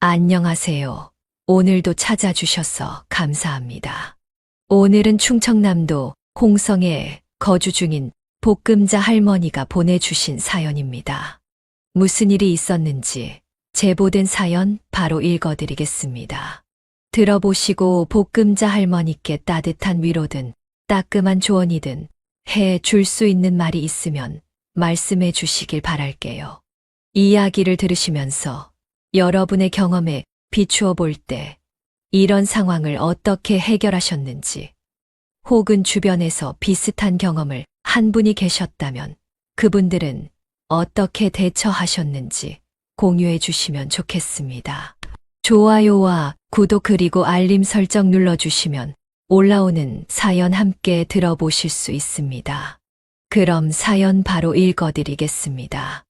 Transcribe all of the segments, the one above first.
안녕하세요. 오늘도 찾아주셔서 감사합니다. 오늘은 충청남도 홍성에 거주 중인 볶음자 할머니가 보내주신 사연입니다. 무슨 일이 있었는지 제보된 사연 바로 읽어드리겠습니다. 들어보시고 볶음자 할머니께 따뜻한 위로든 따끔한 조언이든 해 줄 수 있는 말이 있으면 말씀해 주시길 바랄게요. 이야기를 들으시면서 여러분의 경험에 비추어 볼 때 이런 상황을 어떻게 해결하셨는지, 혹은 주변에서 비슷한 경험을 한 분이 계셨다면 그분들은 어떻게 대처하셨는지 공유해 주시면 좋겠습니다. 좋아요와 구독 그리고 알림 설정 눌러주시면 올라오는 사연 함께 들어보실 수 있습니다. 그럼 사연 바로 읽어드리겠습니다.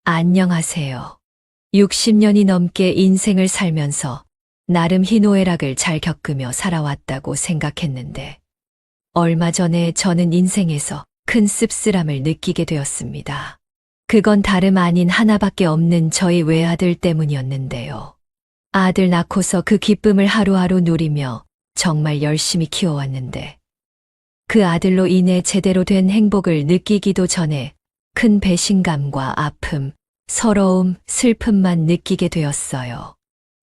안녕하세요. 60년이 넘게 인생을 살면서 나름 희노애락을 잘 겪으며 살아왔다고 생각했는데 얼마 전에 저는 인생에서 큰 씁쓸함을 느끼게 되었습니다. 그건 다름 아닌 하나밖에 없는 저희 외아들 때문이었는데요. 아들 낳고서 그 기쁨을 하루하루 누리며 정말 열심히 키워왔는데 그 아들로 인해 제대로 된 행복을 느끼기도 전에 큰 배신감과 아픔, 서러움, 슬픔만 느끼게 되었어요.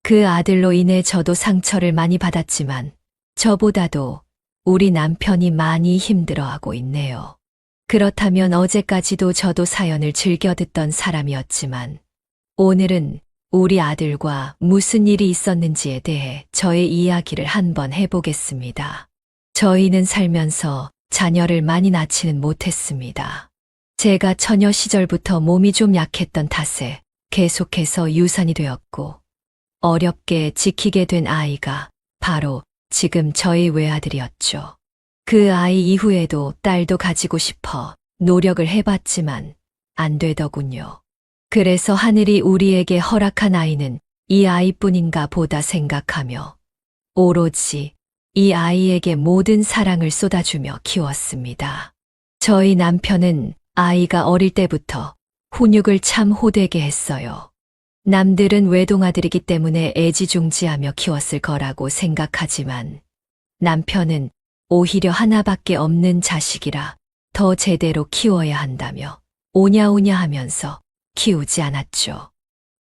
그 아들로 인해 저도 상처를 많이 받았지만 저보다도 우리 남편이 많이 힘들어하고 있네요. 그렇다면 어제까지도 저도 사연을 즐겨 듣던 사람이었지만 오늘은 우리 아들과 무슨 일이 있었는지에 대해 저의 이야기를 한번 해보겠습니다. 저희는 살면서 자녀를 많이 낳지는 못했습니다. 제가 처녀 시절부터 몸이 좀 약했던 탓에 계속해서 유산이 되었고 어렵게 지키게 된 아이가 바로 지금 저희 외아들이었죠. 그 아이 이후에도 딸도 가지고 싶어 노력을 해봤지만 안 되더군요. 그래서 하늘이 우리에게 허락한 아이는 이 아이뿐인가 보다 생각하며 오로지 이 아이에게 모든 사랑을 쏟아주며 키웠습니다. 저희 남편은 아이가 어릴 때부터 훈육을 참 호되게 했어요. 남들은 외동아들이기 때문에 애지중지하며 키웠을 거라고 생각하지만 남편은 오히려 하나밖에 없는 자식이라 더 제대로 키워야 한다며 오냐오냐 하면서 키우지 않았죠.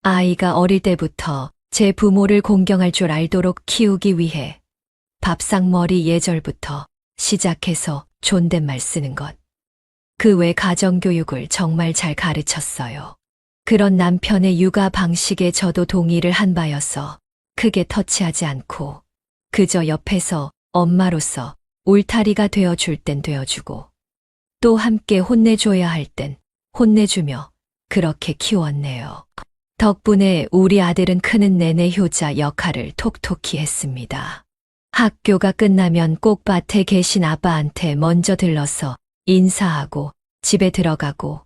아이가 어릴 때부터 제 부모를 공경할 줄 알도록 키우기 위해 밥상머리 예절부터 시작해서 존댓말 쓰는 것, 그 외 가정교육을 정말 잘 가르쳤어요. 그런 남편의 육아 방식에 저도 동의를 한 바여서 크게 터치하지 않고 그저 옆에서 엄마로서 울타리가 되어줄 땐 되어주고 또 함께 혼내줘야 할 땐 혼내주며 그렇게 키웠네요. 덕분에 우리 아들은 크는 내내 효자 역할을 톡톡히 했습니다. 학교가 끝나면 꼭 밭에 계신 아빠한테 먼저 들러서 인사하고 집에 들어가고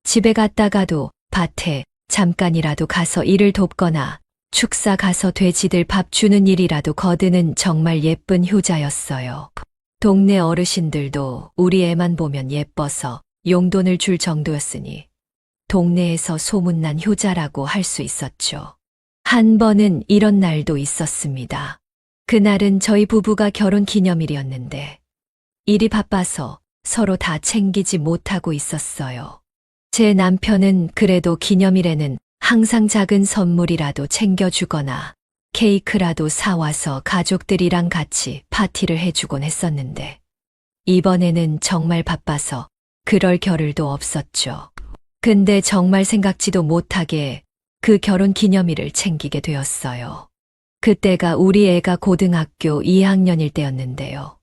집에 갔다가도 밭에 잠깐이라도 가서 일을 돕거나 축사 가서 돼지들 밥 주는 일이라도 거드는 정말 예쁜 효자였어요. 동네 어르신들도 우리 애만 보면 예뻐서 용돈을 줄 정도였으니 동네에서 소문난 효자라고 할 수 있었죠. 한 번은 이런 날도 있었습니다. 그날은 저희 부부가 결혼 기념일이었는데 일이 바빠서 서로 다 챙기지 못하고 있었어요. 제 남편은 그래도 기념일에는 항상 작은 선물이라도 챙겨주거나 케이크라도 사와서 가족들이랑 같이 파티를 해주곤 했었는데 이번에는 정말 바빠서 그럴 겨를도 없었죠. 근데 정말 생각지도 못하게 그 결혼 기념일을 챙기게 되었어요. 그때가 우리 애가 고등학교 2학년일 때였는데요.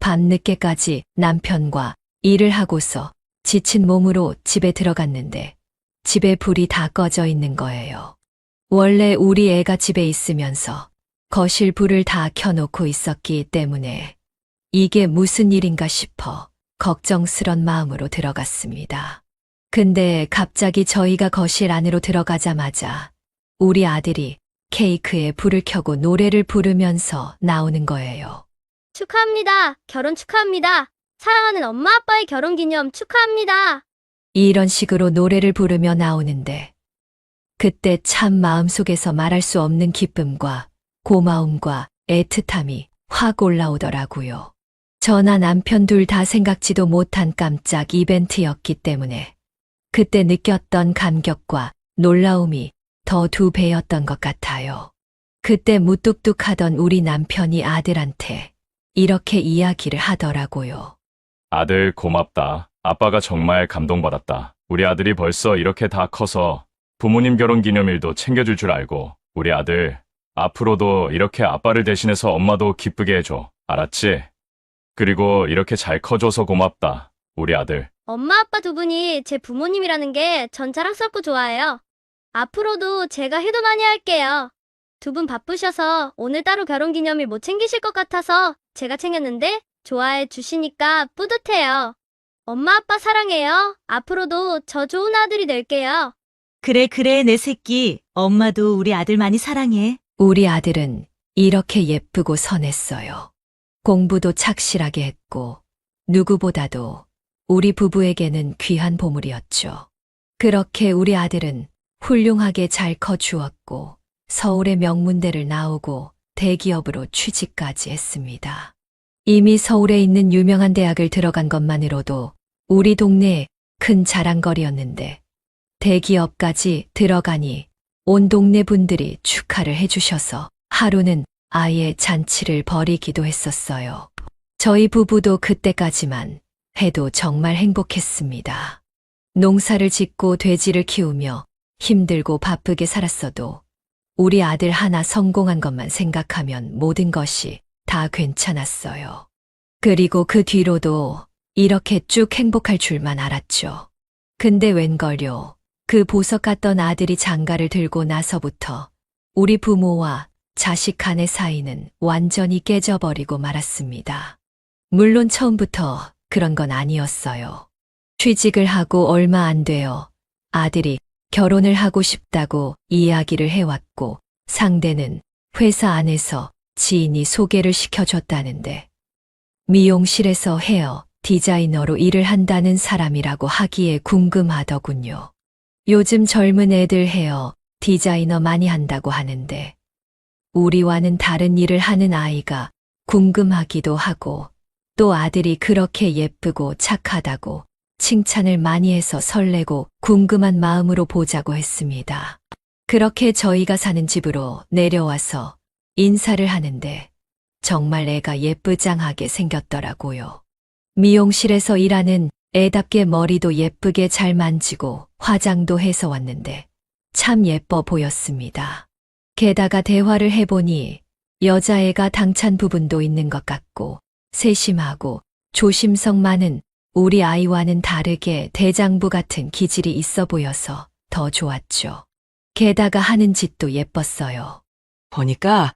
밤늦게까지 남편과 일을 하고서 지친 몸으로 집에 들어갔는데 집에 불이 다 꺼져 있는 거예요. 원래 우리 애가 집에 있으면서 거실 불을 다 켜놓고 있었기 때문에 이게 무슨 일인가 싶어 걱정스런 마음으로 들어갔습니다. 근데 갑자기 저희가 거실 안으로 들어가자마자 우리 아들이 케이크에 불을 켜고 노래를 부르면서 나오는 거예요. 축하합니다. 결혼 축하합니다. 사랑하는 엄마 아빠의 결혼 기념 축하합니다. 이런 식으로 노래를 부르며 나오는데 그때 참 마음속에서 말할 수 없는 기쁨과 고마움과 애틋함이 확 올라오더라고요. 저나 남편 둘 다 생각지도 못한 깜짝 이벤트였기 때문에 그때 느꼈던 감격과 놀라움이 더 2배였던 것 같아요. 그때 무뚝뚝하던 우리 남편이 아들한테 이렇게 이야기를 하더라고요. 아들 고맙다. 아빠가 정말 감동받았다. 우리 아들이 벌써 이렇게 다 커서 부모님 결혼 기념일도 챙겨줄 줄 알고 우리 아들 앞으로도 이렇게 아빠를 대신해서 엄마도 기쁘게 해줘. 알았지? 그리고 이렇게 잘 커줘서 고맙다. 우리 아들. 엄마 아빠 두 분이 제 부모님이라는 게 전 자랑스럽고 좋아해요. 앞으로도 제가 해도 많이 할게요. 두 분 바쁘셔서 오늘 따로 결혼 기념일 못 챙기실 것 같아서 제가 챙겼는데 좋아해 주시니까 뿌듯해요. 엄마 아빠 사랑해요. 앞으로도 저 좋은 아들이 될게요. 그래, 그래, 내 새끼. 엄마도 우리 아들 많이 사랑해. 우리 아들은 이렇게 예쁘고 선했어요. 공부도 착실하게 했고 누구보다도 우리 부부에게는 귀한 보물이었죠. 그렇게 우리 아들은 훌륭하게 잘 커주었고 서울의 명문대를 나오고 대기업으로 취직까지 했습니다. 이미 서울에 있는 유명한 대학을 들어간 것만으로도 우리 동네의 큰 자랑거리였는데 대기업까지 들어가니 온 동네 분들이 축하를 해주셔서 하루는 아예 잔치를 벌이기도 했었어요. 저희 부부도 그때까지만 해도 정말 행복했습니다. 농사를 짓고 돼지를 키우며 힘들고 바쁘게 살았어도 우리 아들 하나 성공한 것만 생각하면 모든 것이 다 괜찮았어요. 그리고 그 뒤로도 이렇게 쭉 행복할 줄만 알았죠. 근데 웬걸요. 그 보석 같던 아들이 장가를 들고 나서부터 우리 부모와 자식 간의 사이는 완전히 깨져버리고 말았습니다. 물론 처음부터 그런 건 아니었어요. 취직을 하고 얼마 안 되어 아들이 결혼을 하고 싶다고 이야기를 해왔고 상대는 회사 안에서 지인이 소개를 시켜줬다는데 미용실에서 헤어 디자이너로 일을 한다는 사람이라고 하기에 궁금하더군요. 요즘 젊은 애들 헤어 디자이너 많이 한다고 하는데 우리와는 다른 일을 하는 아이가 궁금하기도 하고 또 아들이 그렇게 예쁘고 착하다고 칭찬을 많이 해서 설레고 궁금한 마음으로 보자고 했습니다. 그렇게 저희가 사는 집으로 내려와서 인사를 하는데 정말 애가 예쁘장하게 생겼더라고요. 미용실에서 일하는 애답게 머리도 예쁘게 잘 만지고 화장도 해서 왔는데 참 예뻐 보였습니다. 게다가 대화를 해보니 여자애가 당찬 부분도 있는 것 같고 세심하고 조심성 많은 우리 아이와는 다르게 대장부 같은 기질이 있어 보여서 더 좋았죠. 게다가 하는 짓도 예뻤어요. 보니까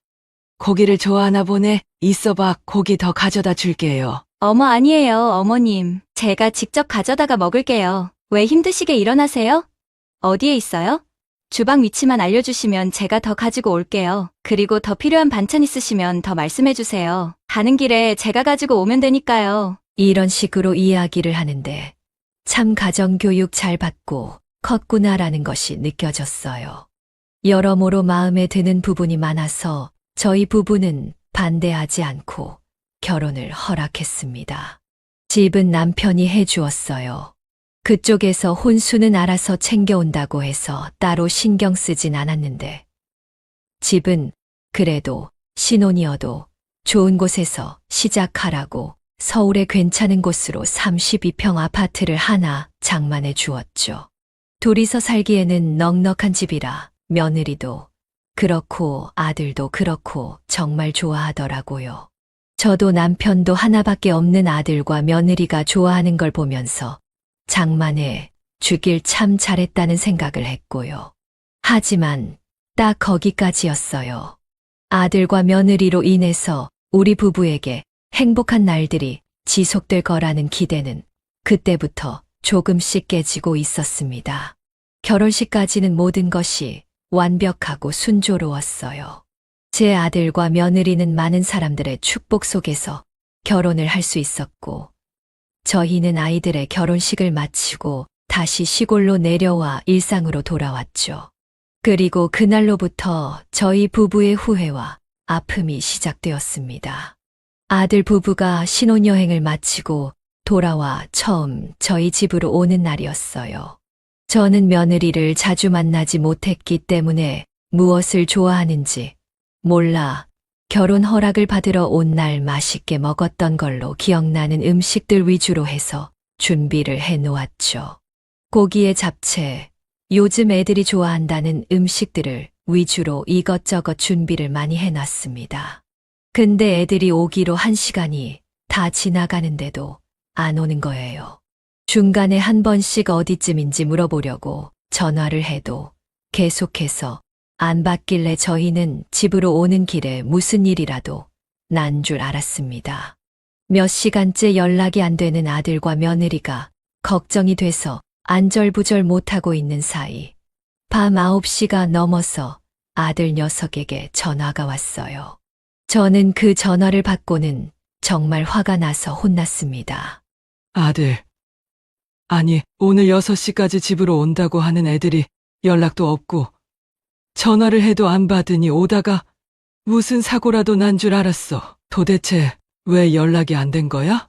고기를 좋아하나 보네. 있어봐, 고기 더 가져다 줄게요. 어머, 아니에요, 어머님. 제가 직접 가져다가 먹을게요. 왜 힘드시게 일어나세요? 어디에 있어요? 주방 위치만 알려주시면 제가 더 가지고 올게요. 그리고 더 필요한 반찬 있으시면 더 말씀해주세요. 가는 길에 제가 가지고 오면 되니까요. 이런 식으로 이야기를 하는데 참 가정교육 잘 받고 컸구나라는 것이 느껴졌어요. 여러모로 마음에 드는 부분이 많아서 저희 부부는 반대하지 않고 결혼을 허락했습니다. 집은 남편이 해주었어요. 그쪽에서 혼수는 알아서 챙겨온다고 해서 따로 신경 쓰진 않았는데 집은 그래도 신혼이어도 좋은 곳에서 시작하라고 서울의 괜찮은 곳으로 32평 아파트를 하나 장만해 주었죠. 둘이서 살기에는 넉넉한 집이라 며느리도 그렇고 아들도 그렇고 정말 좋아하더라고요. 저도 남편도 하나밖에 없는 아들과 며느리가 좋아하는 걸 보면서 장만해 주길 참 잘했다는 생각을 했고요. 하지만 딱 거기까지였어요. 아들과 며느리로 인해서 우리 부부에게 행복한 날들이 지속될 거라는 기대는 그때부터 조금씩 깨지고 있었습니다. 결혼식까지는 모든 것이 완벽하고 순조로웠어요. 제 아들과 며느리는 많은 사람들의 축복 속에서 결혼을 할 수 있었고 저희는 아이들의 결혼식을 마치고 다시 시골로 내려와 일상으로 돌아왔죠. 그리고 그날로부터 저희 부부의 후회와 아픔이 시작되었습니다. 아들 부부가 신혼여행을 마치고 돌아와 처음 저희 집으로 오는 날이었어요. 저는 며느리를 자주 만나지 못했기 때문에 무엇을 좋아하는지 몰라 결혼 허락을 받으러 온 날 맛있게 먹었던 걸로 기억나는 음식들 위주로 해서 준비를 해 놓았죠. 고기에 잡채, 요즘 애들이 좋아한다는 음식들을 위주로 이것저것 준비를 많이 해놨습니다. 근데 애들이 오기로 1시간이 다 지나가는데도 안 오는 거예요. 중간에 한 번씩 어디쯤인지 물어보려고 전화를 해도 계속해서 안 받길래 저희는 집으로 오는 길에 무슨 일이라도 난 줄 알았습니다. 몇 시간째 연락이 안 되는 아들과 며느리가 걱정이 돼서 안절부절 못하고 있는 사이 밤 9시가 넘어서 아들 녀석에게 전화가 왔어요. 저는 그 전화를 받고는 정말 화가 나서 혼났습니다. 아들. 아니, 오늘 6시까지 집으로 온다고 하는 애들이 연락도 없고 전화를 해도 안 받으니 오다가 무슨 사고라도 난 줄 알았어. 도대체 왜 연락이 안 된 거야?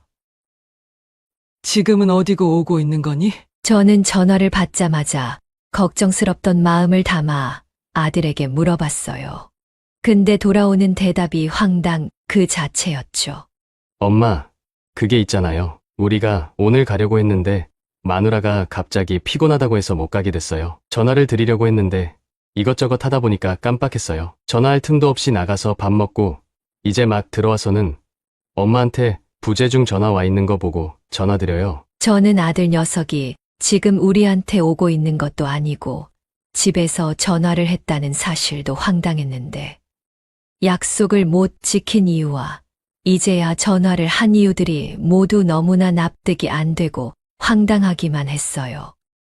지금은 어디고 오고 있는 거니? 저는 전화를 받자마자 걱정스럽던 마음을 담아 아들에게 물어봤어요. 근데 돌아오는 대답이 황당 그 자체였죠. 엄마, 그게 있잖아요. 우리가 오늘 가려고 했는데 마누라가 갑자기 피곤하다고 해서 못 가게 됐어요. 전화를 드리려고 했는데 이것저것 하다 보니까 깜빡했어요. 전화할 틈도 없이 나가서 밥 먹고 이제 막 들어와서는 엄마한테 부재중 전화 와 있는 거 보고 전화드려요. 저는 아들 녀석이 지금 우리한테 오고 있는 것도 아니고 집에서 전화를 했다는 사실도 황당했는데 약속을 못 지킨 이유와 이제야 전화를 한 이유들이 모두 너무나 납득이 안 되고 황당하기만 했어요.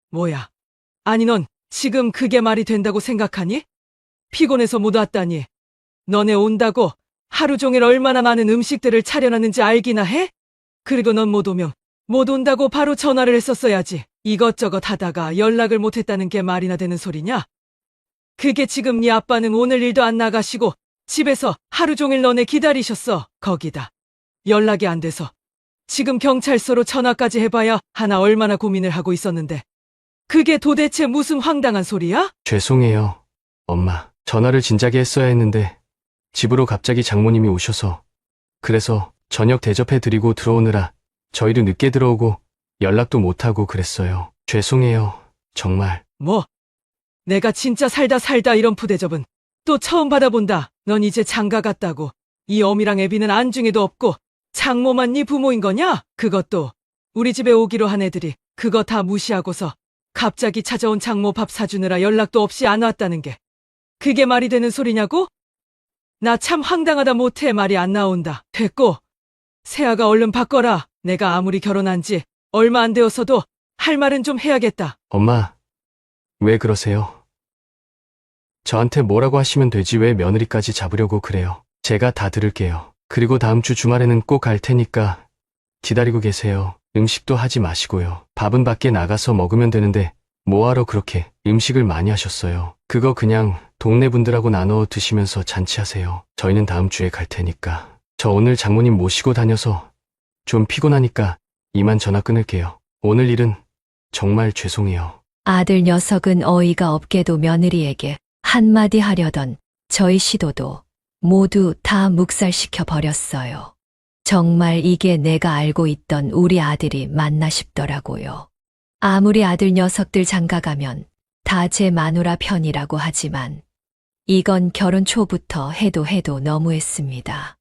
뭐야? 아니 넌 지금 그게 말이 된다고 생각하니? 피곤해서 못 왔다니. 너네 온다고 하루 종일 얼마나 많은 음식들을 차려놨는지 알기나 해? 그리고 넌 못 오면 못 온다고 바로 전화를 했었어야지. 이것저것 하다가 연락을 못 했다는 게 말이나 되는 소리냐? 그게 지금 네 아빠는 오늘 일도 안 나가시고 집에서 하루 종일 너네 기다리셨어. 거기다 연락이 안 돼서 지금 경찰서로 전화까지 해봐야 하나 얼마나 고민을 하고 있었는데 그게 도대체 무슨 황당한 소리야? 죄송해요, 엄마. 전화를 진작에 했어야 했는데 집으로 갑자기 장모님이 오셔서 그래서 저녁 대접해드리고 들어오느라 저희도 늦게 들어오고 연락도 못하고 그랬어요. 죄송해요, 정말. 뭐? 내가 진짜 살다 이런 푸대접은 또 처음 받아본다. 넌 이제 장가 갔다고. 이 어미랑 애비는 안중에도 없고 장모만 네 부모인 거냐? 그것도 우리 집에 오기로 한 애들이 그거 다 무시하고서 갑자기 찾아온 장모 밥 사주느라 연락도 없이 안 왔다는 게 그게 말이 되는 소리냐고? 나 참 황당하다 못해 말이 안 나온다. 됐고 세아가 얼른 바꿔라. 내가 아무리 결혼한 지 얼마 안 되어서도 할 말은 좀 해야겠다. 엄마, 왜 그러세요? 저한테 뭐라고 하시면 되지 왜 며느리까지 잡으려고 그래요. 제가 다 들을게요. 그리고 다음 주 주말에는 꼭 갈 테니까 기다리고 계세요. 음식도 하지 마시고요. 밥은 밖에 나가서 먹으면 되는데 뭐하러 그렇게 음식을 많이 하셨어요. 그거 그냥 동네 분들하고 나눠 드시면서 잔치하세요. 저희는 다음 주에 갈 테니까. 저 오늘 장모님 모시고 다녀서 좀 피곤하니까 이만 전화 끊을게요. 오늘 일은 정말 죄송해요. 아들 녀석은 어이가 없게도 며느리에게 한마디 하려던 저희 시도도 모두 다 묵살시켜 버렸어요. 정말 이게 내가 알고 있던 우리 아들이 맞나 싶더라고요. 아무리 아들 녀석들 장가가면 다 제 마누라 편이라고 하지만 이건 결혼 초부터 해도 너무했습니다.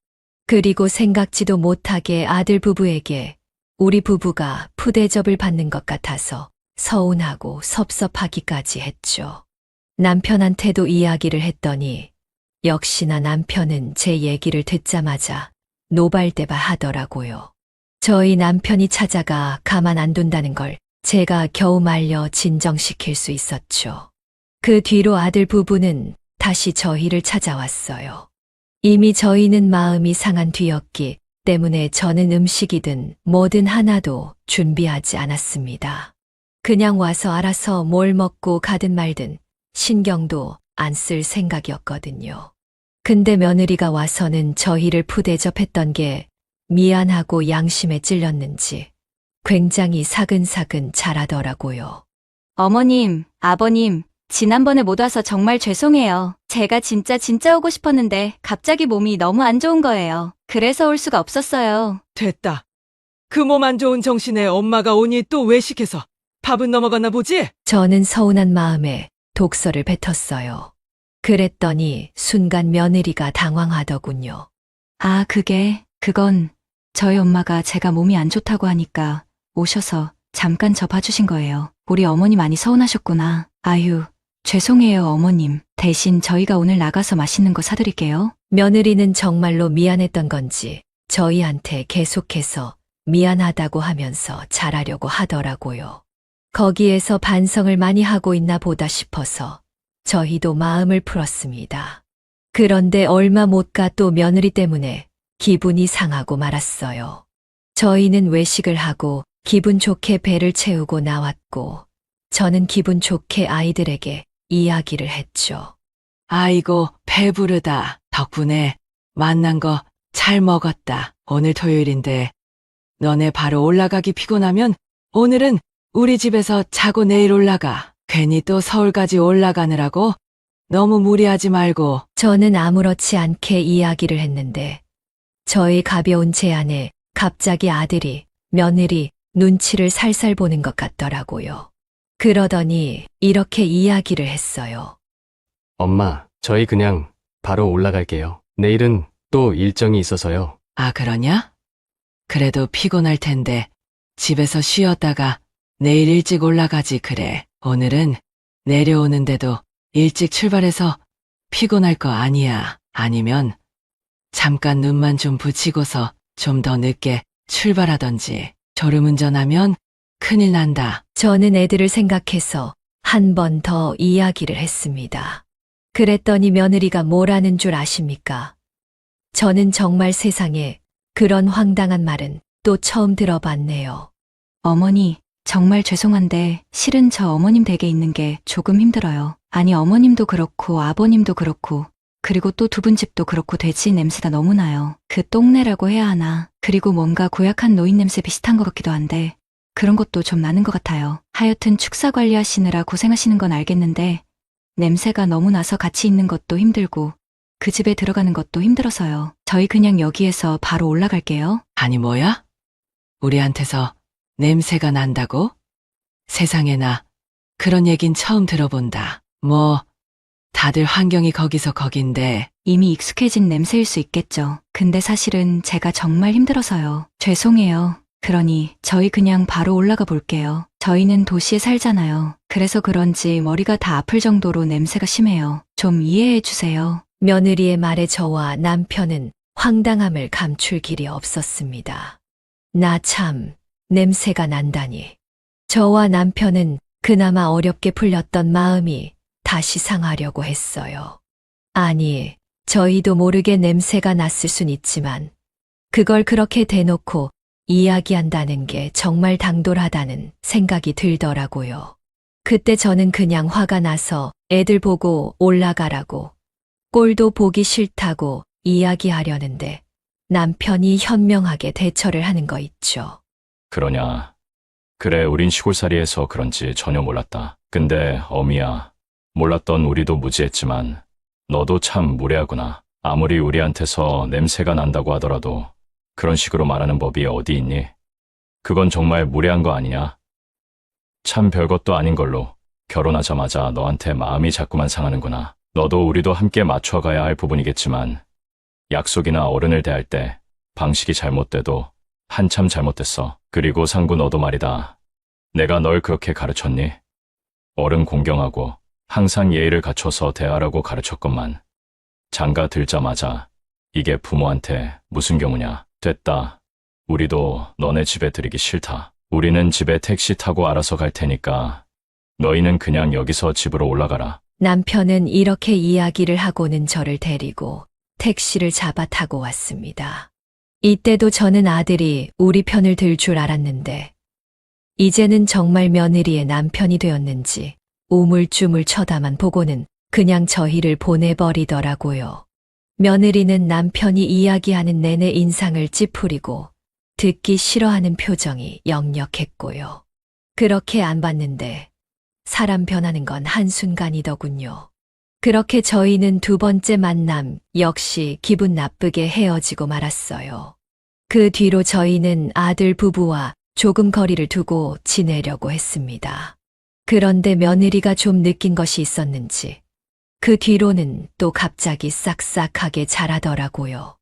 그리고 생각지도 못하게 아들 부부에게 우리 부부가 푸대접을 받는 것 같아서 서운하고 섭섭하기까지 했죠. 남편한테도 이야기를 했더니 역시나 남편은 제 얘기를 듣자마자 노발대발 하더라고요. 저희 남편이 찾아가 가만 안 둔다는 걸 제가 겨우 말려 진정시킬 수 있었죠. 그 뒤로 아들 부부는 다시 저희를 찾아왔어요. 이미 저희는 마음이 상한 뒤였기 때문에 저는 음식이든 뭐든 하나도 준비하지 않았습니다. 그냥 와서 알아서 뭘 먹고 가든 말든 신경도 안 쓸 생각이었거든요. 근데 며느리가 와서는 저희를 푸대접했던 게 미안하고 양심에 찔렸는지 굉장히 사근사근 잘하더라고요. 어머님, 아버님, 지난번에 못 와서 정말 죄송해요. 제가 진짜 오고 싶었는데 갑자기 몸이 너무 안 좋은 거예요. 그래서 올 수가 없었어요. 됐다. 그 몸 안 좋은 정신에 엄마가 오니 또 외식해서 밥은 넘어갔나 보지? 저는 서운한 마음에 독서를 뱉었어요. 그랬더니 순간 며느리가 당황하더군요. 아, 그건 저희 엄마가 제가 몸이 안 좋다고 하니까 오셔서 잠깐 저 봐주신 거예요. 우리 어머니 많이 서운하셨구나. 아유, 죄송해요, 어머님. 대신 저희가 오늘 나가서 맛있는 거 사드릴게요. 며느리는 정말로 미안했던 건지 저희한테 계속해서 미안하다고 하면서 잘하려고 하더라고요. 거기에서 반성을 많이 하고 있나 보다 싶어서 저희도 마음을 풀었습니다. 그런데 얼마 못 가 또 며느리 때문에 기분이 상하고 말았어요. 저희는 외식을 하고 기분 좋게 배를 채우고 나왔고 저는 기분 좋게 아이들에게 이야기를 했죠. 아이고, 배부르다. 덕분에 만난 거 잘 먹었다. 오늘 토요일인데 너네 바로 올라가기 피곤하면 오늘은 우리 집에서 자고 내일 올라가. 괜히 또 서울까지 올라가느라고 너무 무리하지 말고. 저는 아무렇지 않게 이야기를 했는데 저의 가벼운 제안에 갑자기 아들이 며느리 눈치를 살살 보는 것 같더라고요. 그러더니 이렇게 이야기를 했어요. 엄마, 저희 그냥 바로 올라갈게요. 내일은 또 일정이 있어서요. 아, 그러냐? 그래도 피곤할 텐데 집에서 쉬었다가 내일 일찍 올라가지 그래. 오늘은 내려오는데도 일찍 출발해서 피곤할 거 아니야. 아니면 잠깐 눈만 좀 붙이고서 좀 더 늦게 출발하던지. 졸음운전하면 큰일 난다. 저는 애들을 생각해서 한 번 더 이야기를 했습니다. 그랬더니 며느리가 뭐라는 줄 아십니까? 저는 정말 세상에 그런 황당한 말은 또 처음 들어봤네요. 어머니, 정말 죄송한데 실은 저 어머님 댁에 있는 게 조금 힘들어요. 아니, 어머님도 그렇고 아버님도 그렇고 그리고 또 두 분 집도 그렇고 돼지 냄새가 너무 나요. 그 똥내라고 해야 하나. 그리고 뭔가 고약한 노인 냄새 비슷한 것 같기도 한데 그런 것도 좀 나는 것 같아요. 하여튼 축사 관리하시느라 고생하시는 건 알겠는데 냄새가 너무 나서 같이 있는 것도 힘들고 그 집에 들어가는 것도 힘들어서요. 저희 그냥 여기에서 바로 올라갈게요. 아니 뭐야? 우리한테서 냄새가 난다고? 세상에나 그런 얘긴 처음 들어본다. 뭐 다들 환경이 거기서 거긴데. 이미 익숙해진 냄새일 수 있겠죠. 근데 사실은 제가 정말 힘들어서요. 죄송해요. 그러니 저희 그냥 바로 올라가 볼게요. 저희는 도시에 살잖아요. 그래서 그런지 머리가 다 아플 정도로 냄새가 심해요. 좀 이해해 주세요. 며느리의 말에 저와 남편은 황당함을 감출 길이 없었습니다. 나 참 냄새가 난다니. 저와 남편은 그나마 어렵게 풀렸던 마음이 다시 상하려고 했어요. 아니, 저희도 모르게 냄새가 났을 순 있지만 그걸 그렇게 대놓고 이야기한다는 게 정말 당돌하다는 생각이 들더라고요. 그때 저는 그냥 화가 나서 애들 보고 올라가라고 꼴도 보기 싫다고 이야기하려는데 남편이 현명하게 대처를 하는 거 있죠. 그러냐. 그래, 우린 시골살이해서 그런지 전혀 몰랐다. 근데 어미야, 몰랐던 우리도 무지했지만 너도 참 무례하구나. 아무리 우리한테서 냄새가 난다고 하더라도 그런 식으로 말하는 법이 어디 있니? 그건 정말 무례한 거 아니냐? 참 별것도 아닌 걸로 결혼하자마자 너한테 마음이 자꾸만 상하는구나. 너도 우리도 함께 맞춰가야 할 부분이겠지만 약속이나 어른을 대할 때 방식이 잘못돼도 한참 잘못됐어. 그리고 상구, 너도 말이다. 내가 널 그렇게 가르쳤니? 어른 공경하고 항상 예의를 갖춰서 대하라고 가르쳤건만 장가 들자마자 이게 부모한테 무슨 경우냐. 됐다. 우리도 너네 집에 들이기 싫다. 우리는 집에 택시 타고 알아서 갈 테니까 너희는 그냥 여기서 집으로 올라가라. 남편은 이렇게 이야기를 하고는 저를 데리고 택시를 잡아 타고 왔습니다. 이때도 저는 아들이 우리 편을 들 줄 알았는데 이제는 정말 며느리의 남편이 되었는지 우물쭈물 쳐다만 보고는 그냥 저희를 보내버리더라고요. 며느리는 남편이 이야기하는 내내 인상을 찌푸리고 듣기 싫어하는 표정이 역력했고요. 그렇게 안 봤는데 사람 변하는 건 한순간이더군요. 그렇게 저희는 두 번째 만남 역시 기분 나쁘게 헤어지고 말았어요. 그 뒤로 저희는 아들 부부와 조금 거리를 두고 지내려고 했습니다. 그런데 며느리가 좀 느낀 것이 있었는지 그 뒤로는 또 갑자기 싹싹하게 자라더라고요.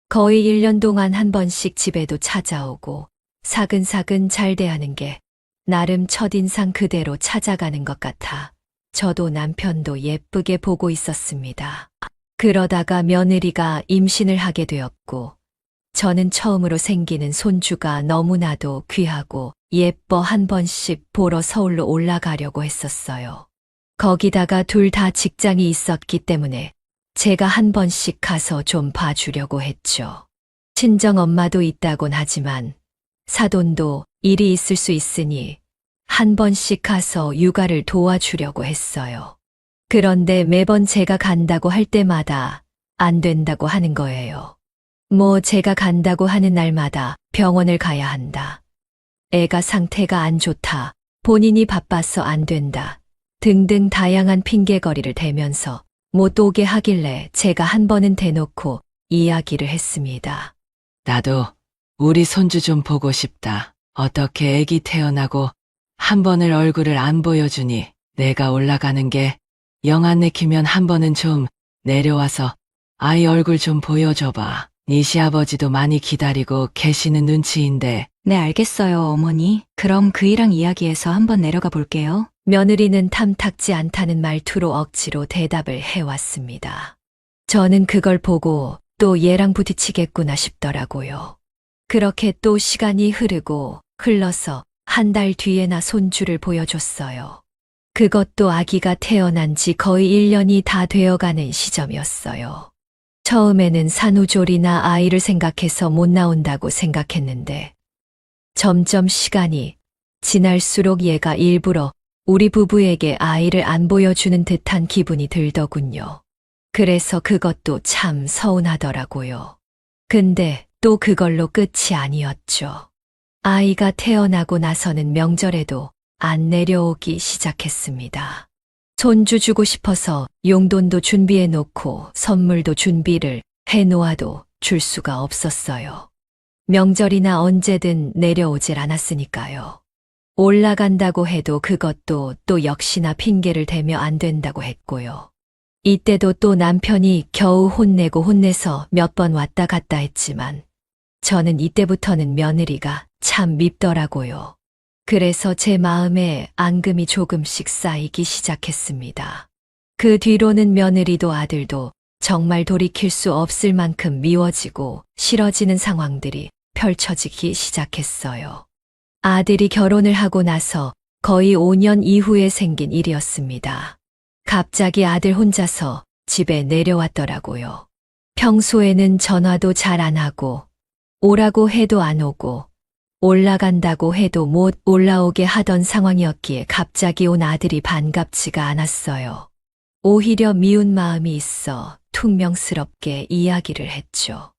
거의 1년 동안 한 번씩 집에도 찾아오고 사근사근 잘 대하는 게 나름 첫인상 그대로 찾아가는 것 같아 저도 남편도 예쁘게 보고 있었습니다. 그러다가 며느리가 임신을 하게 되었고 저는 처음으로 생기는 손주가 너무나도 귀하고 예뻐 한 번씩 보러 서울로 올라가려고 했었어요. 거기다가 둘 다 직장이 있었기 때문에 제가 한 번씩 가서 좀 봐주려고 했죠. 친정 엄마도 있다곤 하지만 사돈도 일이 있을 수 있으니 한 번씩 가서 육아를 도와주려고 했어요. 그런데 매번 제가 간다고 할 때마다 안 된다고 하는 거예요. 뭐 제가 간다고 하는 날마다 병원을 가야 한다. 애가 상태가 안 좋다. 본인이 바빠서 안 된다. 등등 다양한 핑계거리를 대면서 못 오게 하길래 제가 한 번은 대놓고 이야기를 했습니다. 나도 우리 손주 좀 보고 싶다. 어떻게 애기 태어나고 한 번을 얼굴을 안 보여주니 내가 올라가는 게 영 안 내키면 한 번은 좀 내려와서 아이 얼굴 좀 보여줘봐. 네 시아버지도 많이 기다리고 계시는 눈치인데. 네, 알겠어요, 어머니. 그럼 그이랑 이야기해서 한번 내려가 볼게요. 며느리는 탐탁지 않다는 말투로 억지로 대답을 해왔습니다. 저는 그걸 보고 또 얘랑 부딪히겠구나 싶더라고요. 그렇게 또 시간이 흘러서 한 달 뒤에나 손주를 보여줬어요. 그것도 아기가 태어난 지 거의 1년이 다 되어가는 시점이었어요. 처음에는 산후조리나 아이를 생각해서 못 나온다고 생각했는데 점점 시간이 지날수록 얘가 일부러 우리 부부에게 아이를 안 보여주는 듯한 기분이 들더군요. 그래서 그것도 참 서운하더라고요. 근데 또 그걸로 끝이 아니었죠. 아이가 태어나고 나서는 명절에도 안 내려오기 시작했습니다. 손주 주고 싶어서 용돈도 준비해 놓고 선물도 준비를 해 놓아도 줄 수가 없었어요. 명절이나 언제든 내려오질 않았으니까요. 올라간다고 해도 그것도 또 역시나 핑계를 대며 안 된다고 했고요. 이때도 또 남편이 겨우 혼내고 혼내서 몇 번 왔다 갔다 했지만 저는 이때부터는 며느리가 참 밉더라고요. 그래서 제 마음에 앙금이 조금씩 쌓이기 시작했습니다. 그 뒤로는 며느리도 아들도 정말 돌이킬 수 없을 만큼 미워지고 싫어지는 상황들이 펼쳐지기 시작했어요. 아들이 결혼을 하고 나서 거의 5년 이후에 생긴 일이었습니다. 갑자기 아들 혼자서 집에 내려왔더라고요. 평소에는 전화도 잘 안 하고 오라고 해도 안 오고 올라간다고 해도 못 올라오게 하던 상황이었기에 갑자기 온 아들이 반갑지가 않았어요. 오히려 미운 마음이 있어 퉁명스럽게 이야기를 했죠.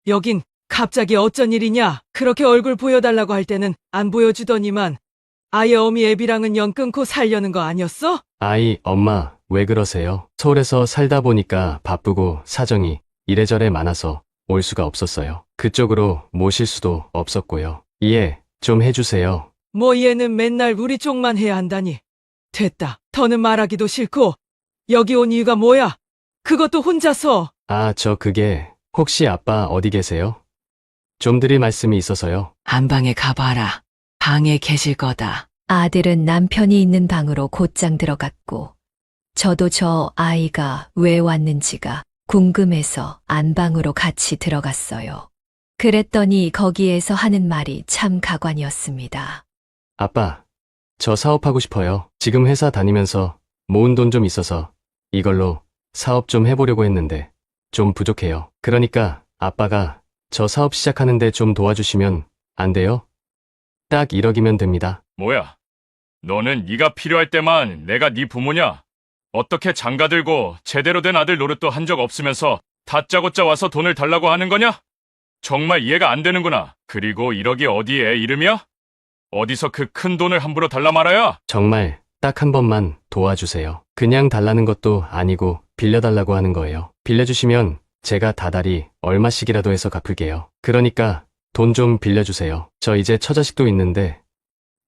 여긴 갑자기 어쩐 일이냐? 그렇게 얼굴 보여달라고 할 때는 안 보여주더니만 아예 어미 애비랑은 연 끊고 살려는 거 아니었어? 아이, 엄마, 왜 그러세요? 서울에서 살다 보니까 바쁘고 사정이 이래저래 많아서 올 수가 없었어요. 그쪽으로 모실 수도 없었고요. 이해 좀 해주세요. 뭐 얘는 맨날 우리 쪽만 해야 한다니. 됐다. 더는 말하기도 싫고 여기 온 이유가 뭐야? 그것도 혼자서. 아, 그게 혹시 아빠 어디 계세요? 좀 드릴 말씀이 있어서요. 안방에 가봐라. 방에 계실 거다. 아들은 남편이 있는 방으로 곧장 들어갔고 저도 저 아이가 왜 왔는지가 궁금해서 안방으로 같이 들어갔어요. 그랬더니 거기에서 하는 말이 참 가관이었습니다. 아빠, 저 사업하고 싶어요. 지금 회사 다니면서 모은 돈 좀 있어서 이걸로 사업 좀 해보려고 했는데 좀 부족해요. 그러니까 아빠가 저 사업 시작하는데 좀 도와주시면 안 돼요? 딱 1억이면 됩니다. 뭐야? 너는 네가 필요할 때만 내가 네 부모냐? 어떻게 장가 들고 제대로 된 아들 노릇도 한 적 없으면서 다짜고짜 와서 돈을 달라고 하는 거냐? 정말 이해가 안 되는구나. 그리고 1억이 어디에 이름이야? 어디서 그 큰 돈을 함부로 달라 말아야? 정말 딱 한 번만 도와주세요. 그냥 달라는 것도 아니고 빌려달라고 하는 거예요. 빌려주시면 제가 다달이 얼마씩이라도 해서 갚을게요. 그러니까 돈 좀 빌려주세요. 저 이제 처자식도 있는데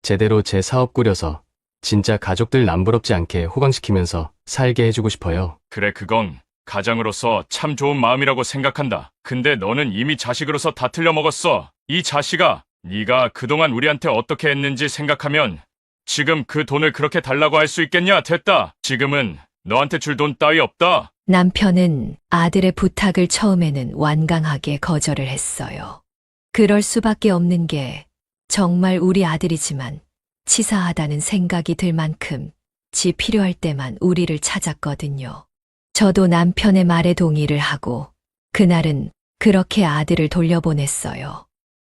제대로 제 사업 꾸려서 진짜 가족들 남부럽지 않게 호강시키면서 살게 해주고 싶어요. 그래, 그건 가장으로서 참 좋은 마음이라고 생각한다. 근데 너는 이미 자식으로서 다 틀려먹었어. 이 자식아, 네가 그동안 우리한테 어떻게 했는지 생각하면 지금 그 돈을 그렇게 달라고 할 수 있겠냐? 됐다. 지금은 너한테 줄 돈 따위 없다. 남편은 아들의 부탁을 처음에는 완강하게 거절을 했어요. 그럴 수밖에 없는 게 정말 우리 아들이지만 치사하다는 생각이 들 만큼 지 필요할 때만 우리를 찾았거든요. 저도 남편의 말에 동의를 하고 그날은 그렇게 아들을 돌려보냈어요.